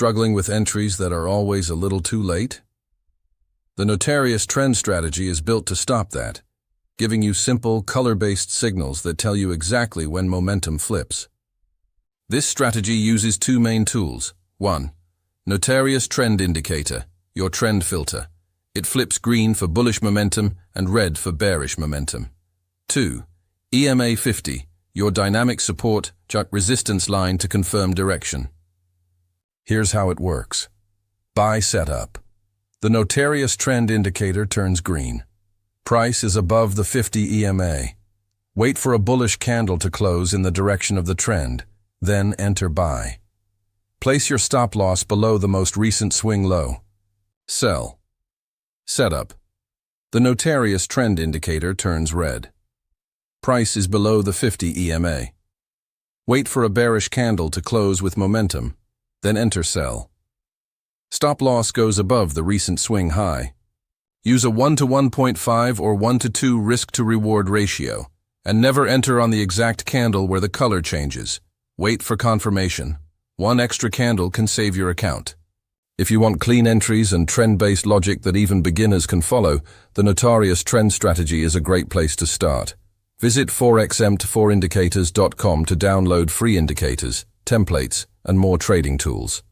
Struggling with entries that are always a little too late? The Notarius Trend Strategy is built to stop that, giving you simple, color-based signals that tell you exactly when momentum flips. This strategy uses two main tools. 1. Notarius Trend Indicator, your trend filter. It flips green for bullish momentum and red for bearish momentum. 2. EMA 50, your dynamic support resistance line to confirm direction. Here's how it works. Buy setup. The Notarius Trend Indicator turns green. Price is above the 50 EMA. Wait for a bullish candle to close in the direction of the trend, then enter buy. Place your stop loss below the most recent swing low. Sell. Setup. The Notarius Trend Indicator turns red. Price is below the 50 EMA. Wait for a bearish candle to close with momentum, then enter sell. Stop loss goes above the recent swing high. Use a 1 to 1.5 or 1 to 2 risk-to-reward ratio, and never enter on the exact candle where the color changes. Wait for confirmation. One extra candle can save your account. If you want clean entries and trend-based logic that even beginners can follow, the Notarius Trend Strategy is a great place to start. Visit forexmt4indicators.com to download free indicators, templates, and more trading tools.